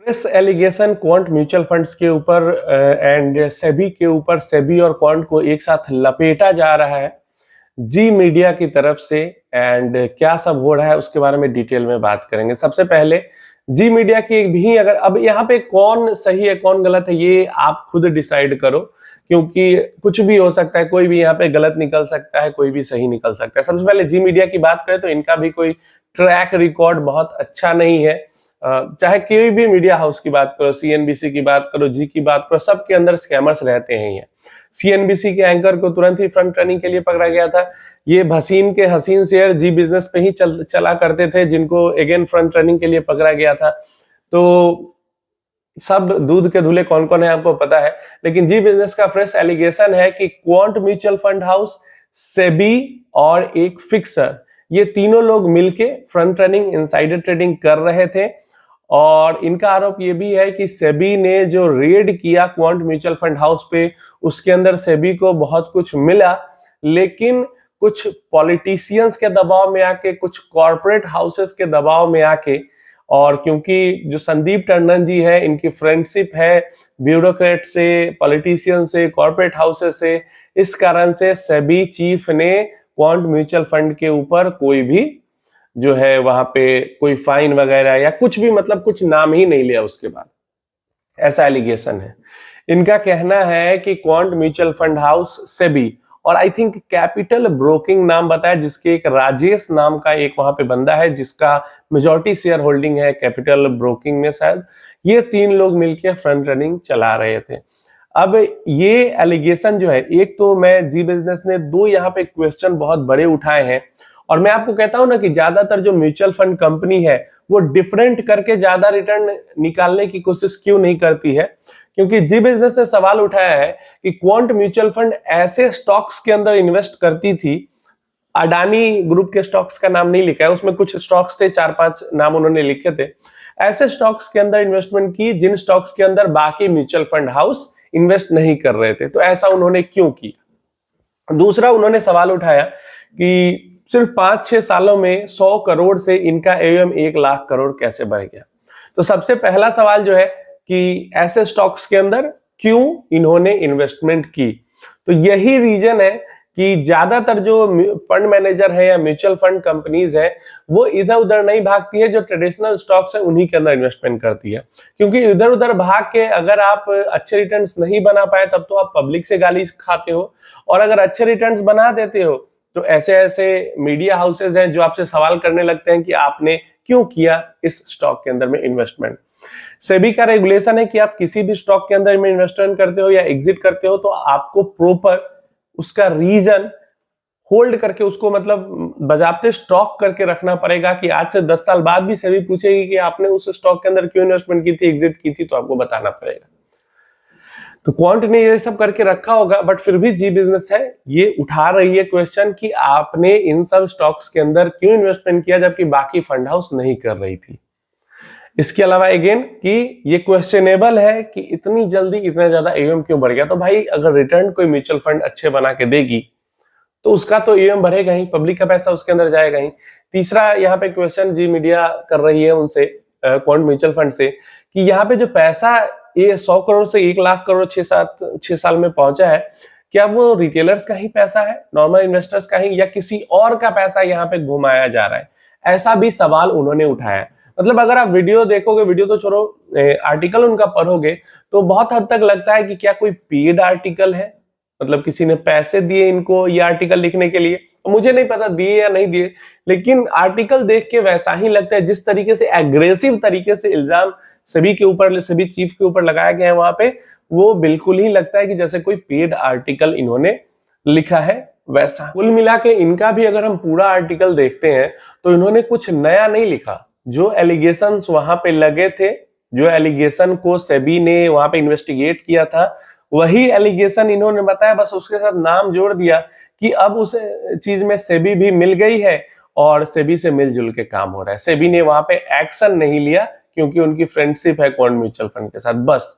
इस allegation quant mutual funds के ऊपर एंड सेबी के ऊपर, सेबी और क्वांट को एक साथ लपेटा जा रहा है जी मीडिया की तरफ से। एंड क्या सब हो रहा है उसके बारे में डिटेल में बात करेंगे। सबसे पहले जी मीडिया की भी, अगर अब यहाँ पे कौन सही है कौन गलत है ये आप खुद डिसाइड करो, क्योंकि कुछ भी हो सकता है, कोई भी यहाँ पे गलत निकल सकता है, कोई भी सही निकल सकता है। सबसे पहले जी मीडिया की बात करें तो इनका भी कोई ट्रैक रिकॉर्ड बहुत अच्छा नहीं है। चाहे कोई भी मीडिया हाउस की बात करो, सीएनबीसी की बात करो, जी की बात करो, सबके अंदर स्कैमर्स रहते हैं। ये सीएनबीसी के एंकर को तुरंत ही फ्रंट रनिंग के लिए पकड़ा गया था। ये भसीन के हसीन शेयर जी बिजनेस पे ही चला करते थे, जिनको अगेन फ्रंट रनिंग के लिए पकड़ा गया था। तो सब दूध के धुले कौन कौन है आपको पता है, लेकिन जी बिजनेस का फ्रेश एलिगेशन है कि quant mutual fund house, SEBI और एक फिक्सर, ये तीनों लोग मिलके फ्रंट रनिंग इनसाइडर ट्रेडिंग कर रहे थे। और इनका आरोप ये भी है कि सेबी ने जो रेड किया क्वांट म्यूचुअल फंड हाउस पे, उसके अंदर सेबी को बहुत कुछ मिला, लेकिन कुछ पॉलिटिशियंस के दबाव में आके, कुछ कॉर्पोरेट हाउसेस के दबाव में आके, और क्योंकि जो संदीप टंडन जी है इनकी फ्रेंडशिप है ब्यूरोक्रेट से, पॉलिटिशियन से, कॉर्पोरेट हाउसेस से, इस कारण से सेबी चीफ ने क्वांट म्यूचुअल फंड के ऊपर कोई भी जो है वहां पे कोई फाइन वगैरह या कुछ भी, मतलब कुछ नाम ही नहीं लिया उसके बाद, ऐसा एलिगेशन है। इनका कहना है कि quant mutual fund house, SEBI और आई थिंक कैपिटल ब्रोकिंग नाम बताया, जिसके एक राजेश नाम का एक वहां पे बंदा है जिसका मेजॉरिटी शेयर होल्डिंग है कैपिटल ब्रोकिंग में शायद, ये तीन लोग मिलकर फ्रंट रनिंग चला रहे थे। अब ये एलिगेशन जो है, एक तो मैं जी बिजनेस ने दो यहाँ पे क्वेश्चन बहुत बड़े उठाए हैं, और मैं आपको कहता हूं ना कि ज्यादातर जो म्यूचुअल फंड कंपनी है वो डिफरेंट करके ज्यादा रिटर्न निकालने की कोशिश क्यों नहीं करती है, क्योंकि जी बिजनेस ने सवाल उठाया है कि क्वांट म्यूचुअल फंड ऐसे स्टॉक्स के अंदर इन्वेस्ट करती थी, अडानी ग्रुप के स्टॉक्स का नाम नहीं लिखा है, उसमें कुछ स्टॉक्स थे, 4-5 नाम उन्होंने लिखे थे, ऐसे स्टॉक्स के अंदर इन्वेस्टमेंट की जिन स्टॉक्स के अंदर बाकी म्यूचुअल फंड हाउस इन्वेस्ट नहीं कर रहे थे। तो ऐसा उन्होंने क्यों किया। दूसरा उन्होंने सवाल उठाया कि सिर्फ 5-6 सालों में 100 करोड़ से इनका एयूएम 1 लाख करोड़ कैसे बढ़ गया। तो सबसे पहला सवाल जो है कि ऐसे स्टॉक्स के अंदर क्यों इन्होंने इन्वेस्टमेंट की। तो यही रीजन है कि ज्यादातर जो फंड मैनेजर है या म्यूचुअल फंड कंपनीज है वो इधर उधर नहीं भागती है, जो ट्रेडिशनल स्टॉक्स है उन्हीं के अंदर इन्वेस्टमेंट करती है, क्योंकि इधर उधर भाग के अगर आप अच्छे रिटर्न्स नहीं बना पाए तब तो आप पब्लिक से गाली खाते हो, और अगर अच्छे रिटर्न्स बना देते हो तो ऐसे ऐसे मीडिया हाउसेज हैं जो आपसे सवाल करने लगते हैं कि आपने क्यों किया इस स्टॉक के अंदर में इन्वेस्टमेंट। सेबी का रेगुलेशन है कि आप किसी भी स्टॉक के अंदर में इन्वेस्टमेंट करते हो या एग्जिट करते हो तो आपको प्रॉपर उसका रीजन होल्ड करके, उसको मतलब बजाते स्टॉक करके रखना पड़ेगा, कि आज से 10 साल बाद भी सेबी पूछेगी कि आपने उस स्टॉक के अंदर क्यों इन्वेस्टमेंट की थी, एग्जिट की थी, तो आपको बताना पड़ेगा। तो क्वांट ने ये सब करके रखा होगा, बट फिर भी जी बिजनेस है ये उठा रही है क्वेश्चन कि आपने इन सब स्टॉक्स के अंदर क्यों इन्वेस्टमेंट किया जबकि बाकी फंड हाउस नहीं कर रही थी। इसके अलावा अगेन कि ये क्वेश्चनेबल है कि इतनी जल्दी इतना ज्यादा एयूएम क्यों बढ़ गया। तो भाई अगर रिटर्न कोई म्यूचुअल फंड अच्छे बना के देगी तो उसका तो एयूएम बढ़ेगा ही, पब्लिक का पैसा उसके अंदर जाएगा ही। तीसरा यहाँ पे क्वेश्चन जी मीडिया कर रही है उनसे, क्वांट म्यूचुअल फंड से, कि यहाँ पे जो पैसा ये 100 करोड़ से 1 लाख करोड़ 6 साल में पहुंचा है, क्या वो रिटेलर्स का ही पैसा है, नॉर्मल इन्वेस्टर्स का ही, या किसी और का पैसा यहाँ पे घुमाया जा रहा है, ऐसा भी सवाल उन्होंने उठाया। मतलब अगर आप वीडियो देखोगे, वीडियो तो छोड़ो, आर्टिकल उनका पढ़ोगे तो बहुत हद तक लगता है कि क्या कोई पेड आर्टिकल है, मतलब किसी ने पैसे दिए इनको ये आर्टिकल लिखने के लिए। मुझे नहीं पता दिए या नहीं दिए, लेकिन आर्टिकल देख के वैसा ही लगता है, जिस तरीके से एग्रेसिव तरीके से इल्जाम सभी के ऊपर, सभी चीफ के ऊपर लगाया गया है वहां पे, वो बिल्कुल ही लगता है कि जैसे कोई पेड आर्टिकल इन्होंने लिखा है वैसा। कुल मिला के इनका भी अगर हम पूरा आर्टिकल देखते हैं तो इन्होंने कुछ नया नहीं लिखा। जो एलिगेशंस वहां पे लगे थे, जो एलिगेशन को सेबी ने वहां पे इन्वेस्टिगेट किया था, वही एलिगेशन इन्होंने बताया, बस उसके साथ नाम जोड़ दिया कि अब उस चीज में सेबी भी मिल गई है और सेबी से मिलजुल के काम हो रहा है। सेबी ने वहां पे एक्शन नहीं लिया क्योंकि उनकी फ्रेंडशिप है क्वांट म्यूचुअल फंड के साथ, बस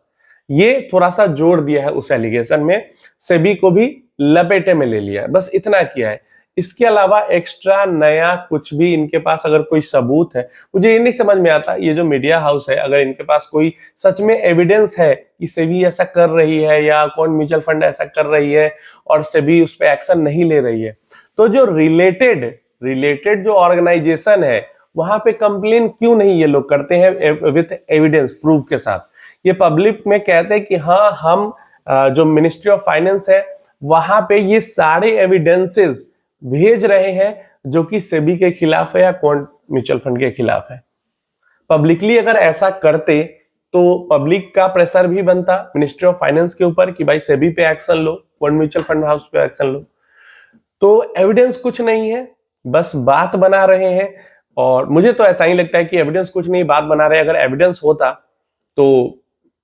ये थोड़ा सा जोड़ दिया है उस एलिगेशन में, सेबी को भी लपेटे में ले लिया है, बस इतना किया है। इसके अलावा एक्स्ट्रा नया कुछ भी इनके पास अगर कोई सबूत है, मुझे ये नहीं समझ में आता, ये जो मीडिया हाउस है अगर इनके पास कोई सच में एविडेंस है कि सेबी ऐसा कर रही है या क्वांट म्यूचुअल फंड ऐसा कर रही है और सेबी उस पर एक्शन नहीं ले रही है, तो जो रिलेटेड जो ऑर्गेनाइजेशन है वहां पे कंप्लेन क्यों नहीं ये लोग करते हैं विथ एविडेंस प्रूफ के साथ। ये पब्लिक में कहते हैं कि हाँ हम जो मिनिस्ट्री ऑफ फाइनेंस है वहां पे ये सारे एविडेंसेस भेज रहे हैं जो कि सेबी के खिलाफ है या क्वांट म्यूचुअल फंड के खिलाफ है। पब्लिकली अगर ऐसा करते तो पब्लिक का प्रेशर भी बनता मिनिस्ट्री ऑफ फाइनेंस के ऊपर कि भाई सेबी पे एक्शन लो, क्वांट म्यूचुअल फंड हाउस पे एक्शन लो। तो एविडेंस कुछ नहीं है, बस बात बना रहे हैं और मुझे तो ऐसा ही लगता है कि एविडेंस कुछ नहीं, बात बना रहे हैं। अगर एविडेंस होता तो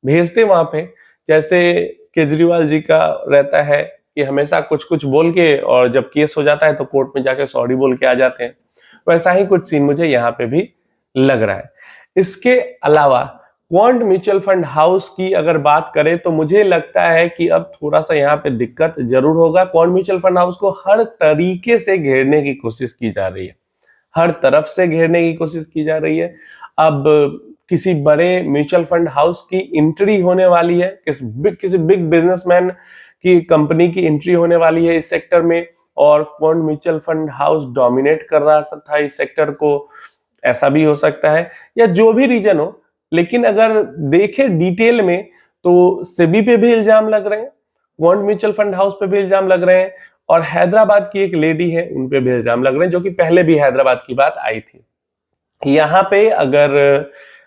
भेजते वहां पे, जैसे केजरीवाल जी का रहता है कि हमेशा कुछ कुछ बोल के और जब केस हो जाता है तो कोर्ट में जाके सॉरी बोल के आ जाते हैं। वैसा ही कुछ सीन मुझे यहाँ पे भी लग रहा है। इसके अलावा क्वांट म्यूचुअल फंड हाउस की अगर बात करें तो मुझे लगता है कि अब थोड़ा सा यहाँ पे दिक्कत जरूर होगा। क्वांट म्यूचुअल फंड हाउस को हर तरीके से घेरने की कोशिश की जा रही है, हर तरफ से घेरने की कोशिश की जा रही है। अब किसी बड़े म्यूचुअल फंड हाउस की एंट्री होने वाली है, किसी बिग बिजनेसमैन की कंपनी की एंट्री होने वाली है इस सेक्टर में और quant mutual fund house dominate कर रहा था इस सेक्टर को, ऐसा भी हो सकता है या जो भी रीजन हो। लेकिन अगर देखे डिटेल में तो सेबी पे भी इल्जाम लग रहे हैं, क्वांट म्यूचुअल फंड हाउस पे भी इल्जाम लग रहे हैं और हैदराबाद की एक लेडी है उन पे भी इल्जाम लग रहे हैं, जो कि पहले भी हैदराबाद की बात आई थी। यहाँ पे अगर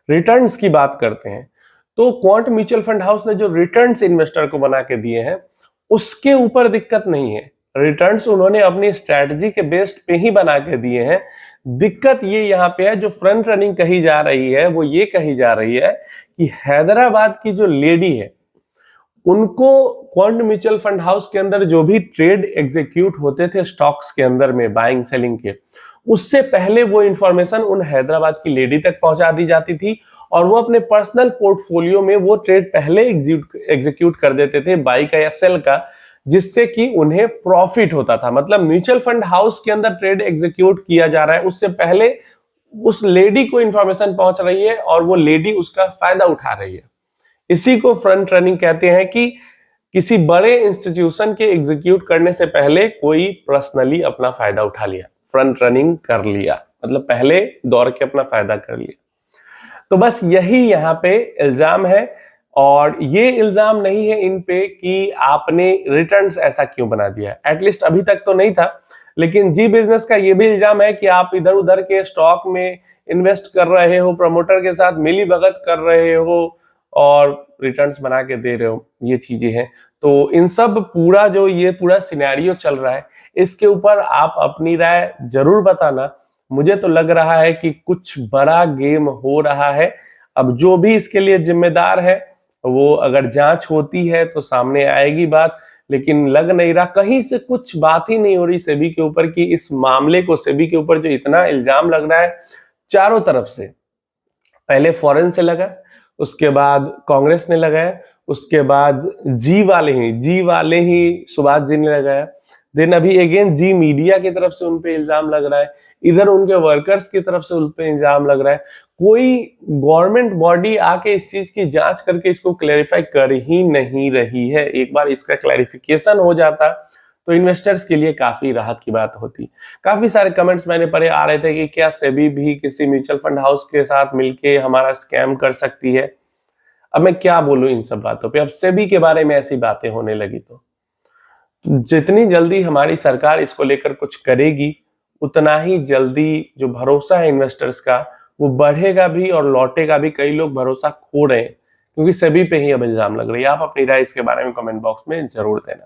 रिटर्न्स की बात करते हैं तो क्वांट म्यूचुअल फंड हाउस ने जो रिटर्न्स इन्वेस्टर को बना के दिए हैं उसके ऊपर दिक्कत नहीं है। रिटर्न्स उन्होंने अपनी स्ट्रैटेजी के बेस्ड पे ही बना के दिए हैं। दिक्कत ये यहाँ पे है, जो फ्रंट रनिंग कही जा रही है वो ये कही जा रही है कि हैदराबाद की जो लेडी है उनको क्वांट म्यूचुअल फंड हाउस के अंदर जो भी ट्रेड एग्जीक्यूट होते थे स्टॉक्स के अंदर में बाइंग सेलिंग के, उससे पहले वो इंफॉर्मेशन उन हैदराबाद की लेडी तक पहुंचा दी जाती थी और वो अपने पर्सनल पोर्टफोलियो में वो ट्रेड पहले एग्जीक्यूट कर देते थे बाई का या सेल का, जिससे कि उन्हें प्रॉफिट होता था। मतलब म्यूचुअल फंड हाउस के अंदर ट्रेड एग्जीक्यूट किया जा रहा है उससे पहले उस लेडी को इंफॉर्मेशन पहुंच रही है और वो लेडी उसका फायदा उठा रही है। इसी को फ्रंट रनिंग कहते हैं कि किसी बड़े इंस्टीट्यूशन के एग्जीक्यूट करने से पहले कोई पर्सनली अपना फायदा उठा लिया, फ्रंट रनिंग कर लिया, मतलब पहले दौड़ के अपना फायदा कर लिया। तो बस यही यहाँ पे इल्जाम है और ये इल्जाम नहीं है इन पे कि आपने रिटर्न्स ऐसा क्यों बना दिया, एटलीस्ट अभी तक तो नहीं था। लेकिन जी बिजनेस का ये भी इल्जाम है कि आप इधर उधर के स्टॉक में इन्वेस्ट कर रहे हो, प्रमोटर के साथ मिली भगत कर रहे हो और रिटर्न्स बना के दे रहे हो, ये चीजें हैं। तो इन सब पूरा जो ये पूरा सिनेरियो चल रहा है इसके ऊपर आप अपनी राय जरूर बताना। मुझे तो लग रहा है कि कुछ बड़ा गेम हो रहा है। अब जो भी इसके लिए जिम्मेदार है वो अगर जांच होती है तो सामने आएगी बात, लेकिन लग नहीं रहा, कहीं से कुछ बात ही नहीं हो रही सेबी के ऊपर कि इस मामले को, सेबी के ऊपर जो इतना इल्जाम लग रहा है चारों तरफ से, पहले फॉरेन से लगा, उसके बाद कांग्रेस ने लगाया, उसके बाद जी वाले ही सुभाष जी ने लगाया, देन अभी अगेन जी मीडिया की तरफ से उनपे इल्जाम लग रहा है, इधर उनके वर्कर्स की तरफ से उनपे इल्जाम लग रहा है। कोई गवर्नमेंट बॉडी आके इस चीज की जांच करके इसको क्लैरिफाई कर ही नहीं रही है। एक बार इसका क्लैरिफिकेशन हो जाता तो इन्वेस्टर्स के लिए काफी राहत की बात होती। काफी सारे कमेंट्स मैंने पढ़े आ रहे थे कि क्या सेबी भी किसी म्यूचुअल फंड हाउस के साथ मिलके हमारा स्कैम कर सकती है। अब मैं क्या बोलूं इन सब बातों पे, अब सेबी के बारे में ऐसी बातें होने लगी तो जितनी जल्दी हमारी सरकार इसको लेकर कुछ करेगी उतना ही जल्दी जो भरोसा है इन्वेस्टर्स का वो बढ़ेगा भी और लौटेगा भी। कई लोग भरोसा खो रहे हैं क्योंकि सेबी पे ही अब इल्जाम लग रही है। आप अपनी राय इसके बारे में कमेंट बॉक्स में जरूर देना।